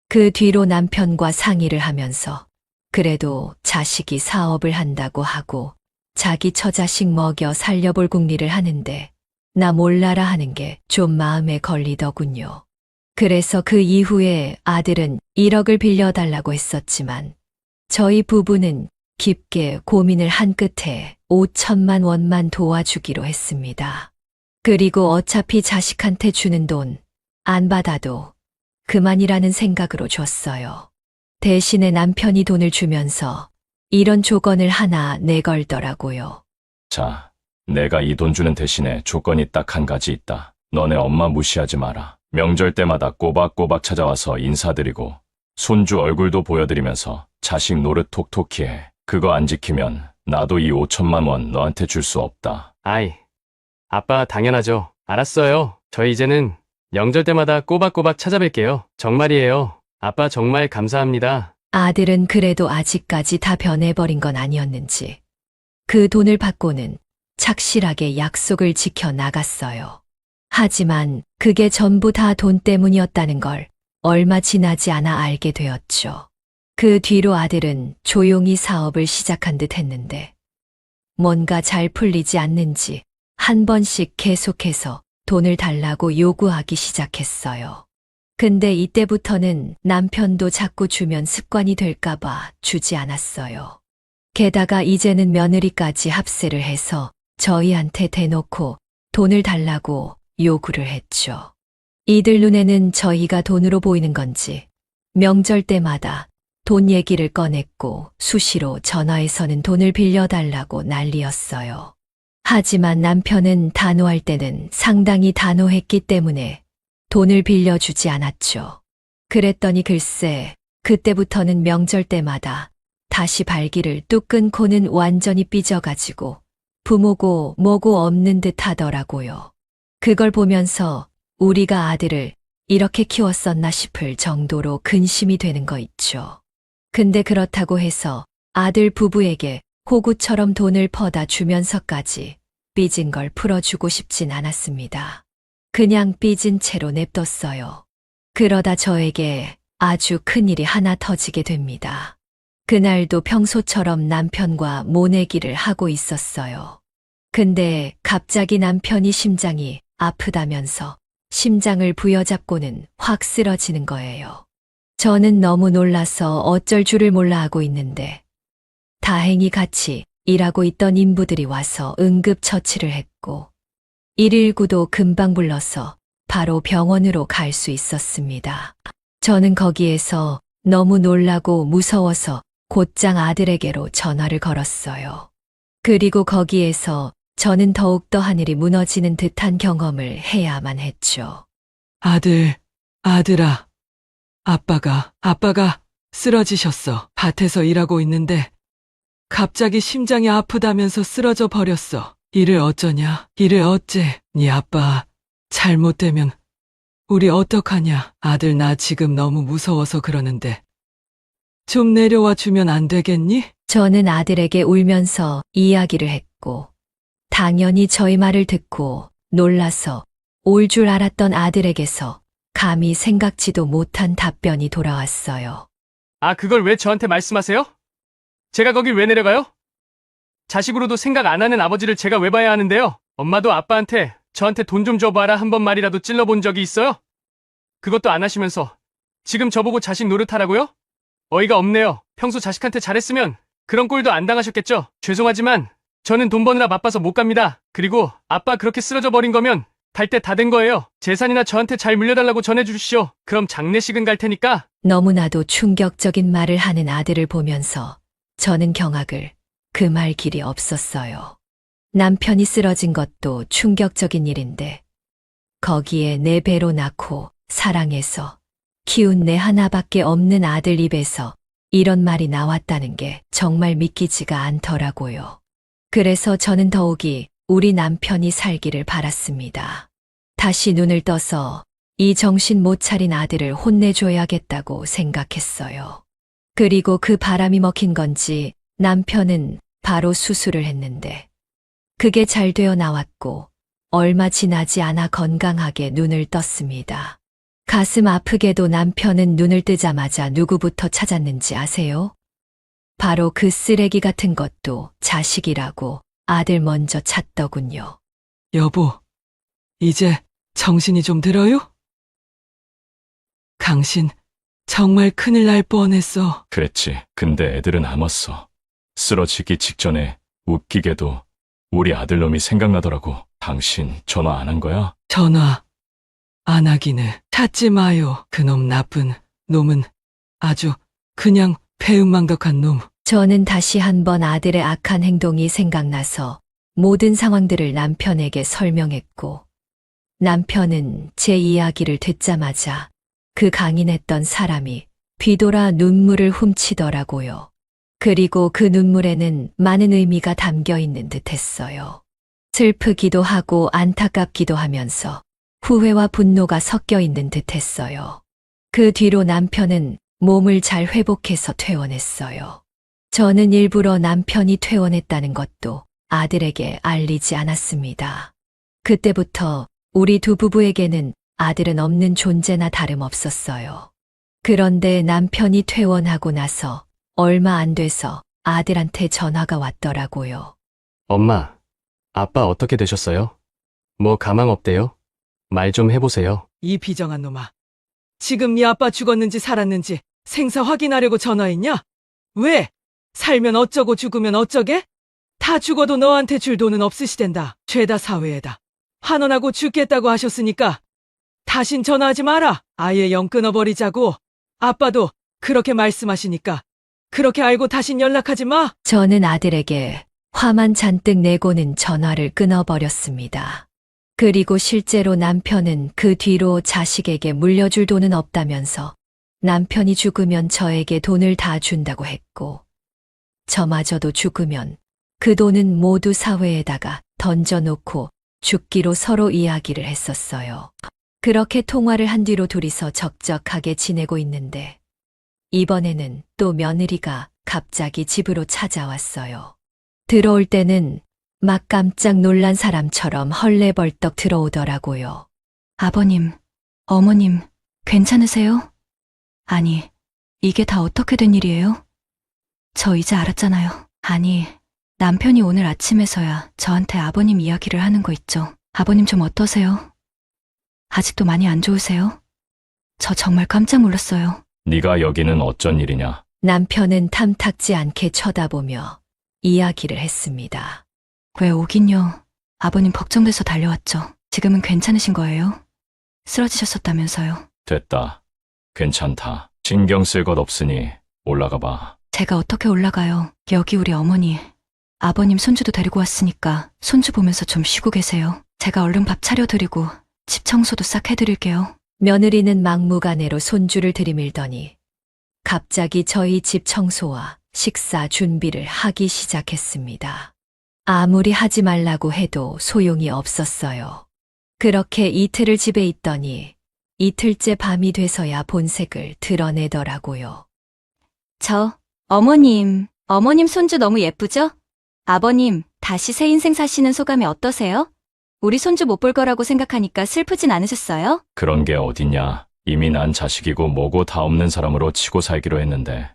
그 뒤로 남편과 상의를 하면서 그래도 자식이 사업을 한다고 하고 자기 처자식 먹여 살려볼 궁리를 하는데 나 몰라라 하는 게 좀 마음에 걸리더군요. 그래서 그 이후에 아들은 1억을 빌려달라고 했었지만 저희 부부는 깊게 고민을 한 끝에 5천만 원만 도와주기로 했습니다. 그리고 어차피 자식한테 주는 돈 안 받아도 그만이라는 생각으로 줬어요. 대신에 남편이 돈을 주면서 이런 조건을 하나 내걸더라고요. 자, 내가 이 돈 주는 대신에 조건이 딱 한 가지 있다. 너네 엄마 무시하지 마라. 명절 때마다 꼬박꼬박 찾아와서 인사드리고 손주 얼굴도 보여드리면서 자식 노릇 톡톡히 해. 그거 안 지키면 나도 이 5천만 원 너한테 줄 수 없다. 아이, 아빠 당연하죠. 알았어요. 저희 이제는 명절 때마다 꼬박꼬박 찾아뵐게요. 정말이에요. 아빠 정말 감사합니다. 아들은 그래도 아직까지 다 변해버린 건 아니었는지 그 돈을 받고는 착실하게 약속을 지켜 나갔어요. 하지만 그게 전부 다 돈 때문이었다는 걸 얼마 지나지 않아 알게 되었죠. 그 뒤로 아들은 조용히 사업을 시작한 듯 했는데 뭔가 잘 풀리지 않는지 한 번씩 계속해서 돈을 달라고 요구하기 시작했어요. 근데 이때부터는 남편도 자꾸 주면 습관이 될까봐 주지 않았어요. 게다가 이제는 며느리까지 합세를 해서 저희한테 대놓고 돈을 달라고 요구를 했죠. 이들 눈에는 저희가 돈으로 보이는 건지 명절 때마다 돈 얘기를 꺼냈고 수시로 전화해서는 돈을 빌려달라고 난리였어요. 하지만 남편은 단호할 때는 상당히 단호했기 때문에 돈을 빌려주지 않았죠. 그랬더니 글쎄 그때부터는 명절 때마다 다시 발기를 뚝 끊고는 완전히 삐져가지고 부모고 뭐고 없는 듯 하더라고요. 그걸 보면서 우리가 아들을 이렇게 키웠었나 싶을 정도로 근심이 되는 거 있죠. 근데 그렇다고 해서 아들 부부에게 호구처럼 돈을 퍼다 주면서까지 삐진 걸 풀어주고 싶진 않았습니다. 그냥 삐진 채로 냅뒀어요. 그러다 저에게 아주 큰일이 하나 터지게 됩니다. 그날도 평소처럼 남편과 모내기를 하고 있었어요. 근데 갑자기 남편이 심장이 아프다면서 심장을 부여잡고는 확 쓰러지는 거예요. 저는 너무 놀라서 어쩔 줄을 몰라 하고 있는데 다행히 같이 일하고 있던 인부들이 와서 응급처치를 했고 119도 금방 불러서 바로 병원으로 갈 수 있었습니다. 저는 거기에서 너무 놀라고 무서워서 곧장 아들에게로 전화를 걸었어요. 그리고 거기에서 저는 더욱더 하늘이 무너지는 듯한 경험을 해야만 했죠. 아들아. 아빠가 쓰러지셨어. 밭에서 일하고 있는데 갑자기 심장이 아프다면서 쓰러져 버렸어. 이를 어쩌냐? 이를 어째? 네 아빠 잘못되면 우리 어떡하냐? 아들 나 지금 너무 무서워서 그러는데 좀 내려와 주면 안 되겠니? 저는 아들에게 울면서 이야기를 했고 당연히 저희 말을 듣고 놀라서 올 줄 알았던 아들에게서 감히 생각지도 못한 답변이 돌아왔어요. 아, 그걸 왜 저한테 말씀하세요? 제가 거길 왜 내려가요? 자식으로도 생각 안 하는 아버지를 제가 왜 봐야 하는데요? 엄마도 아빠한테 저한테 돈 좀 줘봐라 한 번 말이라도 찔러본 적이 있어요? 그것도 안 하시면서 지금 저보고 자식 노릇하라고요? 어이가 없네요. 평소 자식한테 잘했으면 그런 꼴도 안 당하셨겠죠? 죄송하지만 저는 돈 버느라 바빠서 못 갑니다. 그리고 아빠 그렇게 쓰러져 버린 거면 갈 때 다 된 거예요. 재산이나 저한테 잘 물려달라고 전해주십시오. 그럼 장례식은 갈 테니까. 너무나도 충격적인 말을 하는 아들을 보면서 저는 경악을 금할 길이 없었어요. 남편이 쓰러진 것도 충격적인 일인데 거기에 내 배로 낳고 사랑해서 키운 내 하나밖에 없는 아들 입에서 이런 말이 나왔다는 게 정말 믿기지가 않더라고요. 그래서 저는 더욱이 우리 남편이 살기를 바랐습니다. 다시 눈을 떠서 이 정신 못 차린 아들을 혼내줘야겠다고 생각했어요. 그리고 그 바람이 먹힌 건지 남편은 바로 수술을 했는데 그게 잘 되어 나왔고 얼마 지나지 않아 건강하게 눈을 떴습니다. 가슴 아프게도 남편은 눈을 뜨자마자 누구부터 찾았는지 아세요? 바로 그 쓰레기 같은 것도 자식이라고 아들 먼저 찾더군요. 여보, 이제 정신이 좀 들어요? 당신 정말 큰일 날 뻔했어. 그랬지. 근데 애들은 남았어. 쓰러지기 직전에 웃기게도 우리 아들놈이 생각나더라고. 당신 전화 안 한 거야? 전화 안 하기는 찾지 마요. 그놈 나쁜 놈은 아주 그냥 배은망덕한 놈. 저는 다시 한번 아들의 악한 행동이 생각나서 모든 상황들을 남편에게 설명했고 남편은 제 이야기를 듣자마자 그 강인했던 사람이 뒤돌아 눈물을 훔치더라고요. 그리고 그 눈물에는 많은 의미가 담겨 있는 듯 했어요. 슬프기도 하고 안타깝기도 하면서 후회와 분노가 섞여 있는 듯 했어요. 그 뒤로 남편은 몸을 잘 회복해서 퇴원했어요. 저는 일부러 남편이 퇴원했다는 것도 아들에게 알리지 않았습니다. 그때부터 우리 두 부부에게는 아들은 없는 존재나 다름없었어요. 그런데 남편이 퇴원하고 나서 얼마 안 돼서 아들한테 전화가 왔더라고요. 엄마, 아빠 어떻게 되셨어요? 뭐 가망 없대요? 말 좀 해보세요. 이 비정한 놈아. 지금 네 아빠 죽었는지 살았는지 생사 확인하려고 전화했냐? 왜? 살면 어쩌고 죽으면 어쩌게? 다 죽어도 너한테 줄 돈은 없으시댄다. 죄다 사회에다. 환원하고 죽겠다고 하셨으니까 다신 전화하지 마라. 아예 영 끊어버리자고. 아빠도 그렇게 말씀하시니까 그렇게 알고 다신 연락하지 마. 저는 아들에게 화만 잔뜩 내고는 전화를 끊어버렸습니다. 그리고 실제로 남편은 그 뒤로 자식에게 물려줄 돈은 없다면서 남편이 죽으면 저에게 돈을 다 준다고 했고 저마저도 죽으면 그 돈은 모두 사회에다가 던져놓고 죽기로 서로 이야기를 했었어요. 그렇게 통화를 한 뒤로 둘이서 적적하게 지내고 있는데 이번에는 또 며느리가 갑자기 집으로 찾아왔어요. 들어올 때는 막 깜짝 놀란 사람처럼 헐레벌떡 들어오더라고요. 아버님, 어머님, 괜찮으세요? 아니, 이게 다 어떻게 된 일이에요? 저 이제 알았잖아요. 아니, 남편이 오늘 아침에서야 저한테 아버님 이야기를 하는 거 있죠. 아버님 좀 어떠세요? 아직도 많이 안 좋으세요? 저 정말 깜짝 놀랐어요. 네가 여기는 어쩐 일이냐? 남편은 탐탁지 않게 쳐다보며 이야기를 했습니다. 왜 오긴요? 아버님 걱정돼서 달려왔죠. 지금은 괜찮으신 거예요? 쓰러지셨었다면서요. 됐다. 괜찮다. 신경 쓸 것 없으니 올라가 봐. 제가 어떻게 올라가요? 여기 우리 어머니, 아버님 손주도 데리고 왔으니까 손주 보면서 좀 쉬고 계세요. 제가 얼른 밥 차려드리고 집 청소도 싹 해드릴게요. 며느리는 막무가내로 손주를 들이밀더니 갑자기 저희 집 청소와 식사 준비를 하기 시작했습니다. 아무리 하지 말라고 해도 소용이 없었어요. 그렇게 이틀을 집에 있더니 이틀째 밤이 돼서야 본색을 드러내더라고요. 어머님 손주 너무 예쁘죠? 아버님, 다시 새 인생 사시는 소감이 어떠세요? 우리 손주 못 볼 거라고 생각하니까 슬프진 않으셨어요? 그런 게 어딨냐. 이미 난 자식이고 뭐고 다 없는 사람으로 치고 살기로 했는데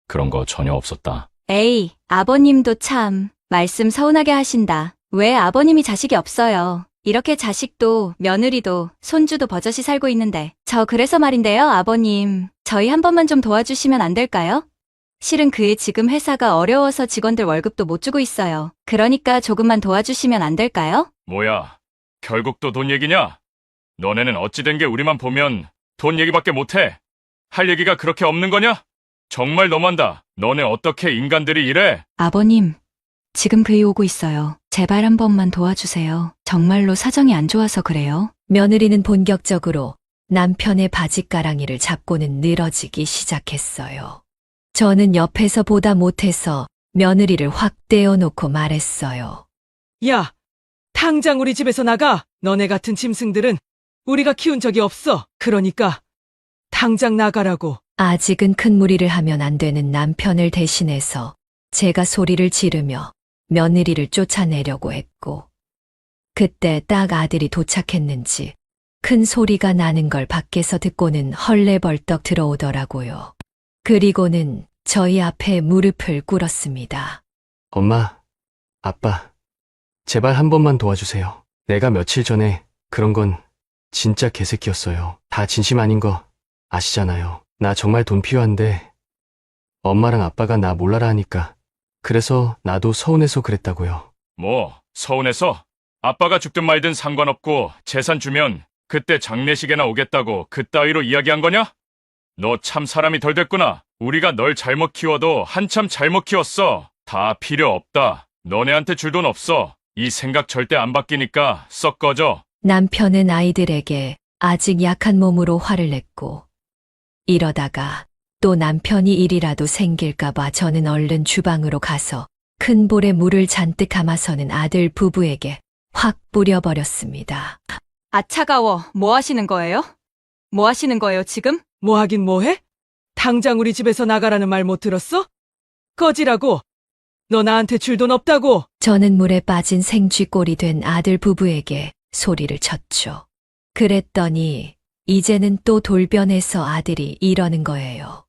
그런 거 전혀 없었다. 에이, 아버님도 참, 말씀 서운하게 하신다. 왜 아버님이 자식이 없어요? 이렇게 자식도, 며느리도, 손주도 버젓이 살고 있는데. 저 그래서 말인데요, 아버님. 저희 한 번만 좀 도와주시면 안 될까요? 실은 그의 지금 회사가 어려워서 직원들 월급도 못 주고 있어요. 그러니까 조금만 도와주시면 안 될까요? 뭐야, 결국 또 돈 얘기냐? 너네는 어찌 된 게 우리만 보면 돈 얘기밖에 못해. 할 얘기가 그렇게 없는 거냐? 정말 너무한다. 너네 어떻게 인간들이 이래? 아버님, 지금 그이 오고 있어요. 제발 한 번만 도와주세요. 정말로 사정이 안 좋아서 그래요. 며느리는 본격적으로 남편의 바지가랑이를 잡고는 늘어지기 시작했어요. 저는 옆에서 보다 못해서 며느리를 확 떼어놓고 말했어요. 야, 당장 우리 집에서 나가. 너네 같은 짐승들은 우리가 키운 적이 없어. 그러니까 당장 나가라고. 아직은 큰 무리를 하면 안 되는 남편을 대신해서 제가 소리를 지르며 며느리를 쫓아내려고 했고, 그때 딱 아들이 도착했는지 큰 소리가 나는 걸 밖에서 듣고는 헐레벌떡 들어오더라고요. 그리고는 저희 앞에 무릎을 꿇었습니다. 엄마, 아빠, 제발 한 번만 도와주세요. 내가 며칠 전에 그런 건 진짜 개새끼였어요. 다 진심 아닌 거 아시잖아요. 나 정말 돈 필요한데 엄마랑 아빠가 나 몰라라 하니까 그래서 나도 서운해서 그랬다고요. 뭐, 서운해서? 아빠가 죽든 말든 상관없고 재산 주면 그때 장례식에나 오겠다고 그따위로 이야기한 거냐? 너 참 사람이 덜 됐구나. 우리가 널 잘못 키워도 한참 잘못 키웠어. 다 필요 없다. 너네한테 줄 돈 없어. 이 생각 절대 안 바뀌니까 썩 꺼져. 남편은 아이들에게 아직 약한 몸으로 화를 냈고, 이러다가 또 남편이 일이라도 생길까봐 저는 얼른 주방으로 가서 큰 볼에 물을 잔뜩 감아서는 아들 부부에게 확 뿌려버렸습니다. 아, 차가워. 뭐 하시는 거예요? 뭐 하시는 거예요, 지금? 뭐 하긴 뭐해? 당장 우리 집에서 나가라는 말 못 들었어? 꺼지라고. 너 나한테 줄 돈 없다고. 저는 물에 빠진 생쥐꼴이 된 아들 부부에게 소리를 쳤죠. 그랬더니 이제는 또 돌변해서 아들이 이러는 거예요.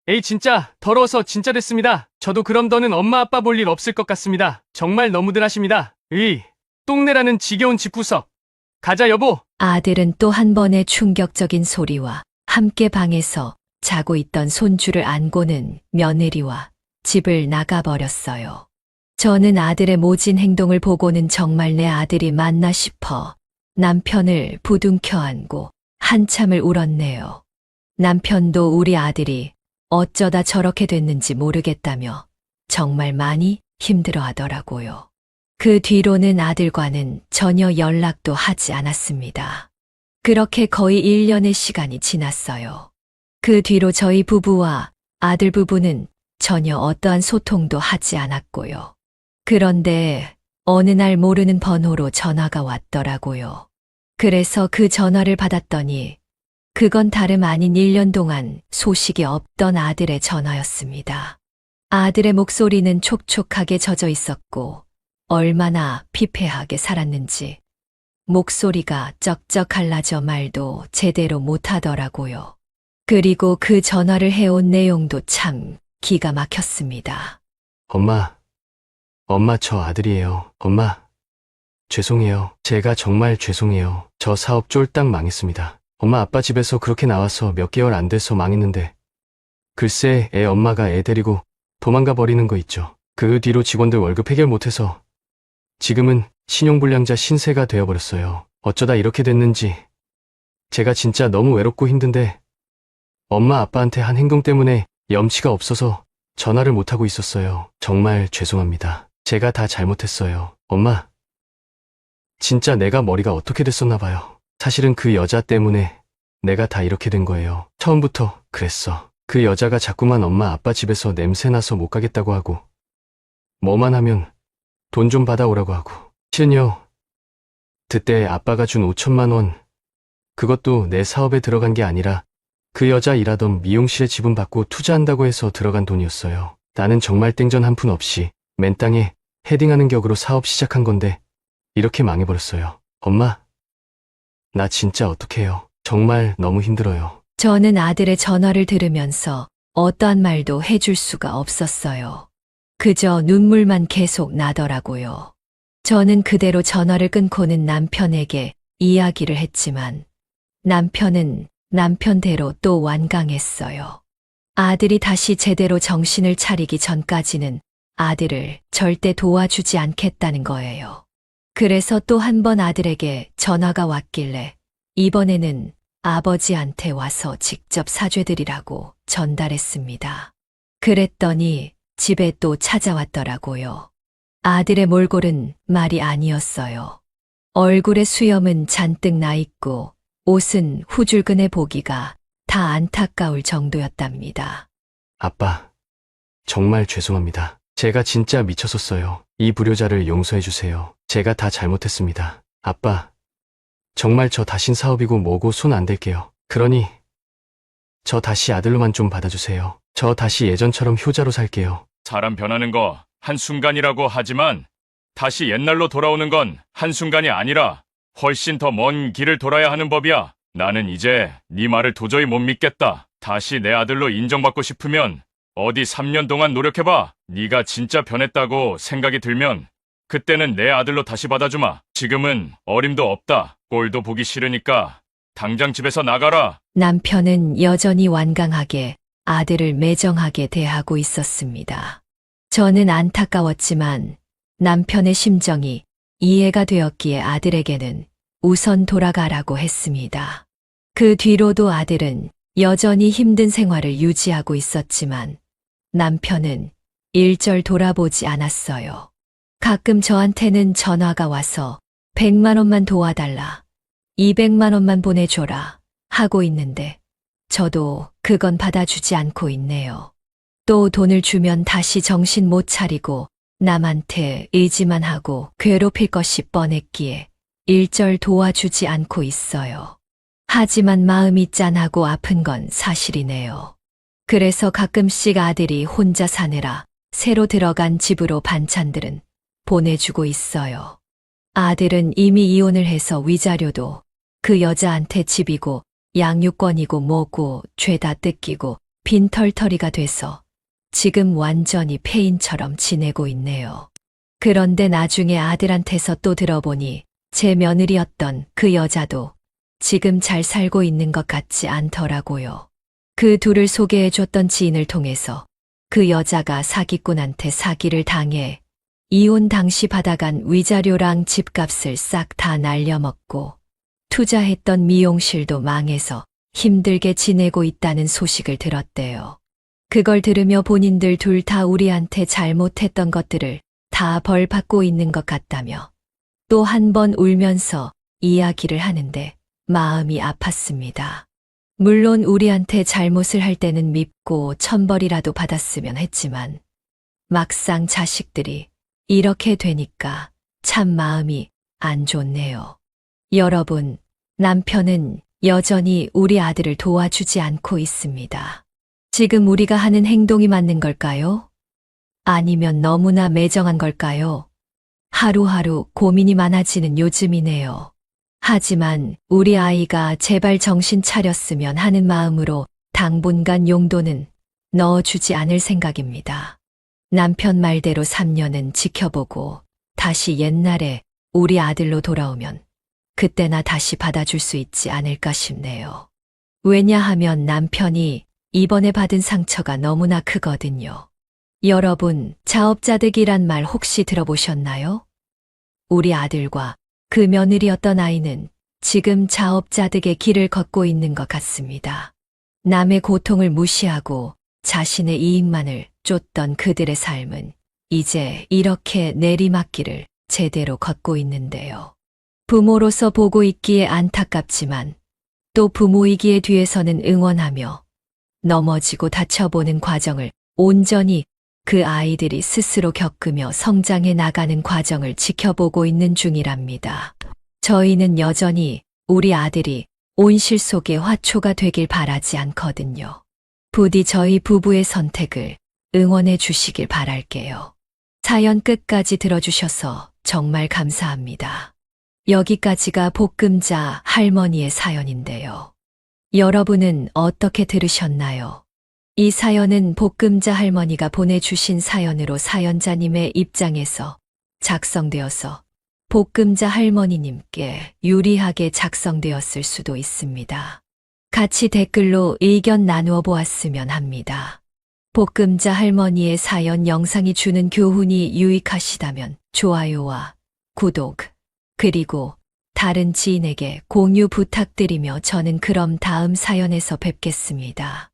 에이 진짜 더러워서 진짜 됐습니다. 저도 그럼 더는 엄마 아빠 볼 일 없을 것 같습니다. 정말 너무들 하십니다. 똥내라는 지겨운 집구석. 가자 여보. 아들은 또 한 번의 충격적인 소리와 함께 방에서 자고 있던 손주를 안고는 며느리와 집을 나가버렸어요. 저는 아들의 모진 행동을 보고는 정말 내 아들이 맞나 싶어 남편을 부둥켜 안고 한참을 울었네요. 남편도 우리 아들이 어쩌다 저렇게 됐는지 모르겠다며 정말 많이 힘들어 하더라고요. 그 뒤로는 아들과는 전혀 연락도 하지 않았습니다. 그렇게 거의 1년의 시간이 지났어요. 그 뒤로 저희 부부와 아들 부부는 전혀 어떠한 소통도 하지 않았고요. 그런데 어느 날 모르는 번호로 전화가 왔더라고요. 그래서 그 전화를 받았더니 그건 다름 아닌 1년 동안 소식이 없던 아들의 전화였습니다. 아들의 목소리는 촉촉하게 젖어 있었고 얼마나 피폐하게 살았는지 목소리가 쩍쩍 갈라져 말도 제대로 못하더라고요. 그리고 그 전화를 해온 내용도 참 기가 막혔습니다. 엄마 저 아들이에요. 엄마 죄송해요. 제가 정말 죄송해요. 저 사업 쫄딱 망했습니다. 엄마 아빠 집에서 그렇게 나와서 몇 개월 안 돼서 망했는데 글쎄 애 엄마가 애 데리고 도망가 버리는 거 있죠. 그 뒤로 직원들 월급 해결 못해서 지금은 신용불량자 신세가 되어버렸어요. 어쩌다 이렇게 됐는지 제가 진짜 너무 외롭고 힘든데 엄마 아빠한테 한 행동 때문에 염치가 없어서 전화를 못하고 있었어요. 정말 죄송합니다. 제가 다 잘못했어요. 엄마 진짜 내가 머리가 어떻게 됐었나 봐요. 사실은 그 여자 때문에 내가 다 이렇게 된 거예요. 처음부터 그랬어. 그 여자가 자꾸만 엄마 아빠 집에서 냄새나서 못 가겠다고 하고 뭐만 하면 돈 좀 받아오라고 하고 실은요. 그때 아빠가 준 5천만 원 그것도 내 사업에 들어간 게 아니라 그 여자 일하던 미용실에 지분 받고 투자한다고 해서 들어간 돈이었어요. 나는 정말 땡전 한 푼 없이 맨 땅에 헤딩하는 격으로 사업 시작한 건데 이렇게 망해버렸어요. 엄마 나 진짜 어떡해요. 정말 너무 힘들어요. 저는 아들의 전화를 들으면서 어떠한 말도 해줄 수가 없었어요. 그저 눈물만 계속 나더라고요. 저는 그대로 전화를 끊고는 남편에게 이야기를 했지만 남편은 남편대로 또 완강했어요. 아들이 다시 제대로 정신을 차리기 전까지는 아들을 절대 도와주지 않겠다는 거예요. 그래서 또 한 번 아들에게 전화가 왔길래 이번에는 아버지한테 와서 직접 사죄드리라고 전달했습니다. 그랬더니 집에 또 찾아왔더라고요. 아들의 몰골은 말이 아니었어요. 얼굴에 수염은 잔뜩 나 있고 옷은 후줄근해 보기가 다 안타까울 정도였답니다. 아빠, 정말 죄송합니다. 제가 진짜 미쳤었어요. 이 불효자를 용서해 주세요. 제가 다 잘못했습니다. 아빠, 정말 저 다신 사업이고 뭐고 손 안 댈게요. 그러니 저 다시 아들로만 좀 받아주세요. 저 다시 예전처럼 효자로 살게요. 사람 변하는 거 한순간이라고 하지만 다시 옛날로 돌아오는 건 한순간이 아니라 훨씬 더 먼 길을 돌아야 하는 법이야. 나는 이제 네 말을 도저히 못 믿겠다. 다시 내 아들로 인정받고 싶으면 어디 3년 동안 노력해봐. 네가 진짜 변했다고 생각이 들면 그때는 내 아들로 다시 받아주마. 지금은 어림도 없다. 꼴도 보기 싫으니까 당장 집에서 나가라. 남편은 여전히 완강하게 아들을 매정하게 대하고 있었습니다. 저는 안타까웠지만 남편의 심정이 이해가 되었기에 아들에게는 우선 돌아가라고 했습니다. 그 뒤로도 아들은 여전히 힘든 생활을 유지하고 있었지만 남편은 일절 돌아보지 않았어요. 가끔 저한테는 전화가 와서 100만 원만 도와달라, 200만 원만 보내줘라 하고 있는데 저도 그건 받아주지 않고 있네요. 또 돈을 주면 다시 정신 못 차리고 남한테 의지만 하고 괴롭힐 것이 뻔했기에 일절 도와주지 않고 있어요. 하지만 마음이 짠하고 아픈 건 사실이네요. 그래서 가끔씩 아들이 혼자 사느라 새로 들어간 집으로 반찬들은 보내주고 있어요. 아들은 이미 이혼을 해서 위자료도 그 여자한테 집이고 양육권이고 뭐고 죄다 뜯기고 빈털터리가 돼서 지금 완전히 폐인처럼 지내고 있네요. 그런데 나중에 아들한테서 또 들어보니 제 며느리였던 그 여자도 지금 잘 살고 있는 것 같지 않더라고요. 그 둘을 소개해줬던 지인을 통해서 그 여자가 사기꾼한테 사기를 당해 이혼 당시 받아간 위자료랑 집값을 싹 다 날려먹고 투자했던 미용실도 망해서 힘들게 지내고 있다는 소식을 들었대요. 그걸 들으며 본인들 둘 다 우리한테 잘못했던 것들을 다 벌 받고 있는 것 같다며 또 한 번 울면서 이야기를 하는데 마음이 아팠습니다. 물론 우리한테 잘못을 할 때는 밉고 천벌이라도 받았으면 했지만 막상 자식들이 이렇게 되니까 참 마음이 안 좋네요. 여러분, 남편은 여전히 우리 아들을 도와주지 않고 있습니다. 지금 우리가 하는 행동이 맞는 걸까요? 아니면 너무나 매정한 걸까요? 하루하루 고민이 많아지는 요즘이네요. 하지만 우리 아이가 제발 정신 차렸으면 하는 마음으로 당분간 용돈은 넣어주지 않을 생각입니다. 남편 말대로 3년은 지켜보고 다시 옛날에 우리 아들로 돌아오면 그때나 다시 받아줄 수 있지 않을까 싶네요. 왜냐하면 남편이 이번에 받은 상처가 너무나 크거든요. 여러분, 자업자득이란 말 혹시 들어보셨나요? 우리 아들과 그 며느리였던 아이는 지금 자업자득의 길을 걷고 있는 것 같습니다. 남의 고통을 무시하고 자신의 이익만을 쫓던 그들의 삶은 이제 이렇게 내리막길을 제대로 걷고 있는데요. 부모로서 보고 있기에 안타깝지만 또 부모이기에 뒤에서는 응원하며 넘어지고 다쳐보는 과정을 온전히 그 아이들이 스스로 겪으며 성장해 나가는 과정을 지켜보고 있는 중이랍니다. 저희는 여전히 우리 아들이 온실 속의 화초가 되길 바라지 않거든요. 부디 저희 부부의 선택을 응원해 주시길 바랄게요. 사연 끝까지 들어주셔서 정말 감사합니다. 여기까지가 볶음자 할머니의 사연인데요. 여러분은 어떻게 들으셨나요? 이 사연은 볶음자 할머니가 보내주신 사연으로 사연자님의 입장에서 작성되어서 볶음자 할머니님께 유리하게 작성되었을 수도 있습니다. 같이 댓글로 의견 나누어 보았으면 합니다. 볶음자 할머니의 사연 영상이 주는 교훈이 유익하시다면 좋아요와 구독, 그리고 다른 지인에게 공유 부탁드리며 저는 그럼 다음 사연에서 뵙겠습니다.